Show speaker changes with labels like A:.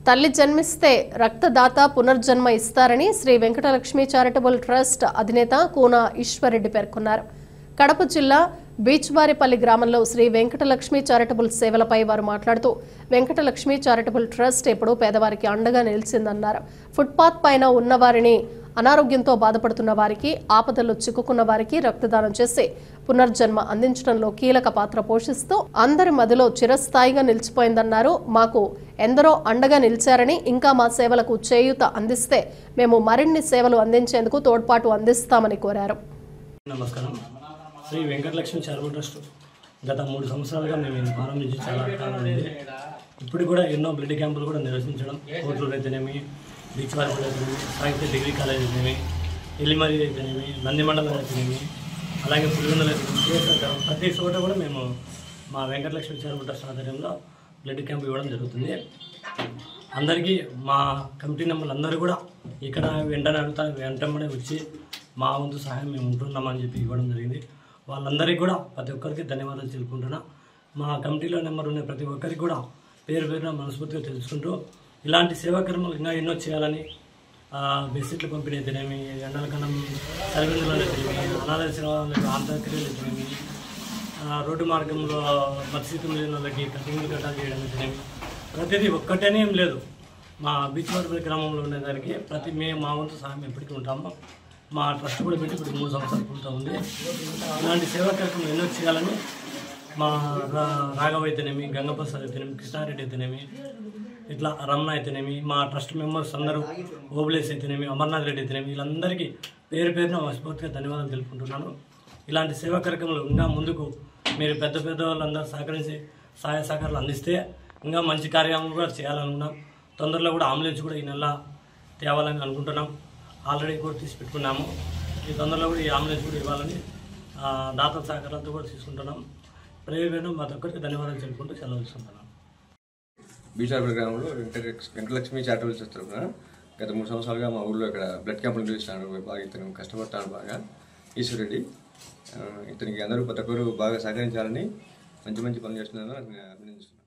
A: తల్లి జన్మిస్తే రక్తదాత పునర్జన్మ ఇస్తారని శ్రీ వెంకటలక్ష్మి చారిటబుల్ ట్రస్ట్ అధినేత కూన ఈశ్వర్రెడ్డి పేర్కొన్నారు. కడప జిల్లా బీచ్వారిపల్లి గ్రామంలో శ్రీ వెంకటలక్ష్మి చారిటబుల్ సేవలపై వారు మాట్లాడుతూ వెంకటలక్ష్మి చారిటబుల్ ట్రస్ట్ ఎప్పుడూ పేదవారికి అండగా నిలిచిందన్నారు. ఫుట్పాత్ పైన ఉన్నవారిని, అనారోగ్యంతో బాధపడుతున్న వారికి, ఆపదల్లో చిక్కుకున్న వారికి రక్తదానం చేసి పునర్జన్మ అందించడంలో కీలక పాత్ర పోషిస్తూ అందరి మదిలో చిరస్థాయిగా నిలిచిపోయిందన్నారు. మాకు ఎందరో అండగా నిలిచారని, ఇంకా మా సేవలకు చేయూత అందిస్తే మేము మరిన్ని సేవలు అందించేందుకు తోడ్పాటు అందిస్తామని కోరారు.
B: నమస్కారం. శ్రీ వెంకటలక్ష్మి చారిటబుల్ ట్రస్ట్ గత 3 సంవత్సరాలుగా మేము ప్రారంభించి చాలా కాలం ఉంది. ఇప్పుడు కూడా ఎన్నో బ్లడ్ క్యాంపులు కూడా నిర్వహించడం, కోట్లూరు అయితేనేమి, బీచ్వారిపల్లి అయితేనేమి, సాహిత్య డిగ్రీ కాలేజ్ అయితేనేమి, ఎల్లిమరి అయితేనేమి, నందిమండలం అయితేనేమి, అలాగే పులివెందులు అయితేనేమి, ప్రతి చోట కూడా మేము మా వెంకటలక్ష్మి చారిటబుల్ ట్రస్ట్ ఆధ్వర్యంలో బ్లడ్ క్యాంప్ ఇవ్వడం జరుగుతుంది. అందరికీ మా కమిటీ మెంబర్లు అందరూ కూడా ఇక్కడ వెంటనే వచ్చి మా వంతు సహాయం మేము ఉంటున్నామని చెప్పి ఇవ్వడం జరిగింది. వాళ్ళందరికీ కూడా ప్రతి ఒక్కరికి ధన్యవాదాలు తెలుపుకుంటున్నా. మా కమిటీలో నెంబర్ ఉన్న ప్రతి ఒక్కరికి కూడా పేరు పేరున మనస్ఫూర్తిగా తెలుసుకుంటూ ఇలాంటి సేవాకర్మలు ఇంకా ఎన్నో చేయాలని, బెడ్షీట్లు పంపిణీ అయితేనేమి, ఎండలకన్నం సరిహద్దులు అయితేనేమి, అనాథ సేవలు, ఆంతర్క్రియలు అయితేనేమి, రోడ్డు మార్గంలో మత్స్యతం లేని వాళ్ళకి కటింగ్లు కట్టాలు చేయడం అయితేనేమి, ప్రతిదీ ఒక్కటేనే ఏం లేదు. మా బీచ్వారిపల్లి గ్రామంలో ఉండేదానికి మా వంతు సహాయం ఎప్పటికీ ఉంటాము. మా ట్రస్ట్ కూడా పెట్టి ఇప్పుడు 3 సంవత్సరాలు పూర్తి ఉంది. ఇలాంటి సేవా కార్యక్రమం ఎన్నో చేయాలని మా రాఘవ అయితేనేమి, గంగప్రసాద్ అయితేనేమి, కృష్ణారెడ్డి అయితేనేమి, ఇట్లా రమణ అయితేనేమి, మా ట్రస్ట్ మెంబర్స్ అందరూ ఓబులేస్ అయితేనేమి, అమర్నాథ్ రెడ్డి అయితేనేమి, వీళ్ళందరికీ పేరు పేరున మనస్ఫూర్తిగా ధన్యవాదాలు తెలుపుకుంటున్నాను. ఇలాంటి సేవా కార్యక్రమాలు ఇంకా ముందుకు మీరు పెద్ద వాళ్ళందరూ సహకరించి సహాయ సహకారాలు అందిస్తే ఇంకా మంచి కార్యక్రమాలు కూడా చేయాలనుకున్నాం. తొందరలో కూడా అంబులెన్స్ కూడా ఈ నెల తేవాలని అనుకుంటున్నాం. ఆల్రెడీ కూడా తీసి పెట్టుకున్నాము. ఈ తొందరలో కూడా ఈ అంబులెన్స్ కూడా ఇవ్వాలని దాతల సహకారాలతో కూడా తీసుకుంటున్నాం. ప్రయోజనం మా ఒక్కరికి ధన్యవాదాలు చెప్పుకుంటూ సెలవు తీసుకుంటున్నాం.
C: బీచ్వారిపల్లి గ్రామంలో వెంకటలక్ష్మి చారిటబుల్ ట్రస్ట్ తరఫున గత 3 సంవత్సరాలుగా మా ఊళ్ళో ఇక్కడ బ్లడ్ క్యాంపులు నిర్వహిస్తున్నాడు. బాగా ఇతను కష్టపడతాడు బాగా, ఈశ్వరెడ్డి. ఇతనికి అందరూ ప్రతి ఒక్కరు బాగా సహకరించాలని, మంచి పనులు చేస్తున్నారని అభినందిస్తున్నాను.